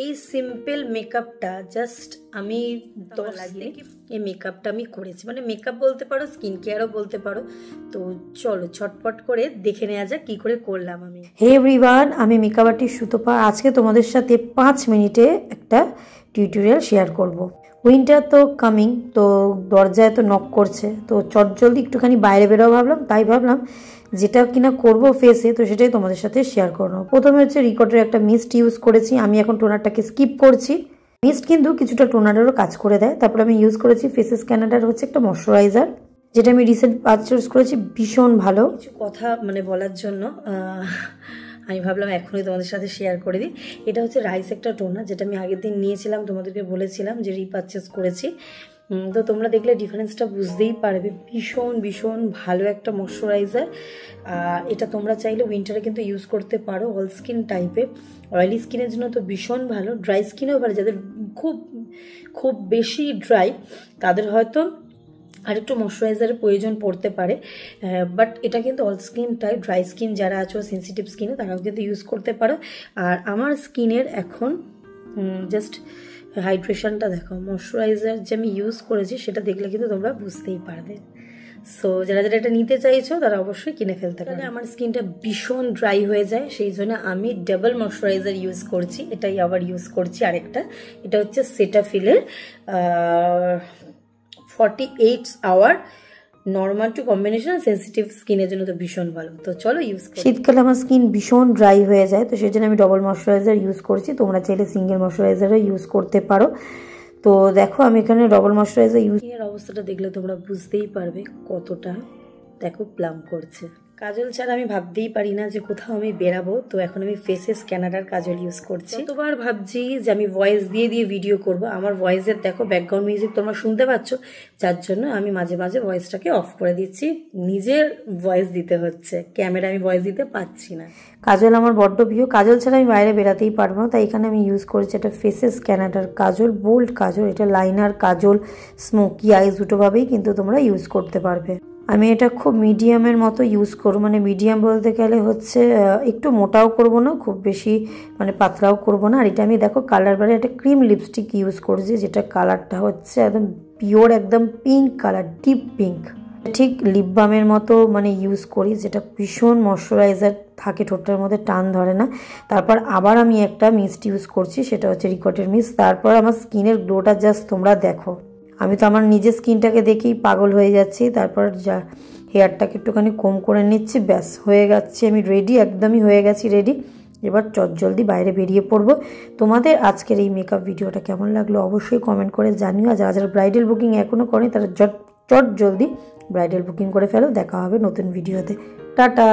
এই সিম্পল মেকআপটা জাস্ট আমি 10 লাগিয়ে এই মেকআপটা আমি করেছি, মানে মেকআপ বলতে পারো, স্কিন কেয়ারও বলতে পারো। তো চলো ছটপট করে দেখে নেওয়া যাক কি করে করলাম আমি। হে এভরিওয়ান, আমি মেকআপ আর্টিস্ট সুতপা। আজকে তোমাদের সাথে 5 মিনিটে একটা টিউটোরিয়াল শেয়ার করব। উইন্টার তো কামিং, তো দরজায় তো নক করছে, তো চটজলদি একটুখানি বাইরে বেরোবো ভাবলাম, তাই ভাবলাম যেটা কিনা করবো ফেসে, তো সেটাই তোমাদের সাথে শেয়ার করবো। প্রথমে হচ্ছে রিকটের একটা মিস্ট ইউজ করেছি, আমি এখন টোনারটাকে স্কিপ করছি। মিস্ট কিন্তু কিছুটা টোনারেরও কাজ করে দেয়। তারপর আমি ইউজ করেছি ফেসেস ক্যানাডার হচ্ছে একটা ময়শ্চারাইজার, যেটা আমি রিসেন্ট পারচেজ করেছি, ভীষণ ভালো। কিছু কথা মানে বলার জন্য আমি ভাবলাম এখনই তোমাদের সাথে শেয়ার করে দিই। এটা হচ্ছে রাইস একটা টোনার, যেটা আমি আগের দিন নিয়েছিলাম, তোমাদেরকে বলেছিলাম যে রিপারচেজ করেছি। তো তোমরা দেখলে ডিফারেন্সটা বুঝতেই পারবে। ভীষণ ভীষণ ভালো একটা ময়শ্চারাইজার। এটা তোমরা চাইলে উইন্টারে কিন্তু ইউজ করতে পারো অল স্কিন টাইপে। অয়েলি স্কিনের জন্য তো ভীষণ ভালো, ড্রাই স্কিনেও ভালো। যাদের খুব খুব বেশি ড্রাই তাদের হয়তো আর একটু ময়শ্চারাইজারের প্রয়োজন পড়তে পারে, বাট এটা কিন্তু all skin type. Dry skin যারা আছো, সেন্সিটিভ স্কিনে, তারাও কিন্তু ইউজ করতে পারো। আর আমার স্কিনের এখন জাস্ট হাইড্রেশনটা দেখো, ময়শ্চারাইজার যে আমি ইউজ করেছি সেটা দেখলে কিন্তু তোমরা বুঝতেই পারবে। সো যারা যারা এটা নিতে চাইছো তারা অবশ্যই কিনে ফেলতে পারে। আমার স্কিনটা ভীষণ ড্রাই হয়ে যায়, সেই জন্য আমি ডাবল ময়শ্চারাইজার ইউজ করছি। এটাই আবার ইউজ করছি আরেকটা, এটা হচ্ছে সেটাফিলের 48 hour normal to combination. Sensitive স্কিনের জন্য তো ভীষণ ভালো। তো চলো ইউজ করি। শীতকালে আমার স্কিন ভীষণ ড্রাই হয়ে যায়, তো সেই জন্য আমি ডবল ময়শ্চারাইজার ইউজ করছি। তোমরা চাইলে সিঙ্গেল ময়শ্চারাইজারও ইউজ করতে পারো। তো দেখো আমি এখানে ডবল ময়শ্চারাইজার ইউজ, এর অবস্থাটা দেখলে তোমরা বুঝতেই পারবে কতটা দেখো প্লাম করছে। কাজল ছাড়া আমি ভাবতেই পারি না যে কোথাও আমি বেরাবো। তো এখন আমি ফেসেস ক্যানাডার কাজল ইউজ করছি। কতবার ভাবছি যে আমি ভয়েস দিয়ে দিয়ে ভিডিও করব, আমার ভয়েসের দেখো ব্যাকগ্রাউন্ড মিউজিক তোমরা শুনতে পাচ্ছ, যার জন্য আমি মাঝে মাঝে ভয়েসটাকে অফ করে দিচ্ছি। নিজের ভয়েস দিতে হচ্ছে, ক্যামেরা আমি ভয়েস দিতে পারছি না। কাজল আমার বড্ড প্রিয়, কাজল ছাড়া আমি বাইরে বেরাতেই পারবো না। তাই এখানে আমি ইউজ করেছি এটা ফেসেস ক্যানাডার কাজল, বোল্ড কাজল। এটা লাইনার, কাজল, স্মোকি আইস দুটোভাবেই কিন্তু তোমরা ইউজ করতে পারবে। আমি এটা খুব মিডিয়ামের মতো ইউজ করব, মানে মিডিয়াম বলতে গেলে হচ্ছে একটু মোটাও করব না, খুব বেশি মানে পাতলাও করব না। আর এটা আমি দেখো কালার বারে একটা ক্রিম লিপস্টিক ইউজ করছি, যেটা কালারটা হচ্ছে একদম পিওর, একদম পিঙ্ক কালার, ডিপ পিঙ্ক। ঠিক লিপ বামের মতো মানে ইউজ করি, যেটা ভীষণ ময়শ্চারাইজার থাকে, ঠোঁটের মধ্যে টান ধরে না। তারপর আবার আমি একটা মিস্ট ইউজ করছি, সেটা হচ্ছে রিকটের মিস্ট। তারপর আমার স্কিনের গ্লোটা জাস্ট তোমরা দেখো। আমি তো আমার নিজের স্কিনটাকে দেখেই পাগল হয়ে যাচ্ছি। তারপর যা হেয়ারটাকে একটুখানি কম করে নিচ্ছি, ব্যাস হয়ে যাচ্ছে, আমি রেডি, একদমই হয়ে গেছি রেডি। এবার চটজলদি বাইরে বেরিয়ে পড়বো। তোমাদের আজকের এই মেকআপ ভিডিওটা কেমন লাগলো অবশ্যই কমেন্ট করে জানিও। আর যারা যারা ব্রাইডাল বুকিং এখনও করেনি তারা চটজলদি ব্রাইডাল বুকিং করে ফেলো। দেখা হবে নতুন ভিডিওতে। টাটা।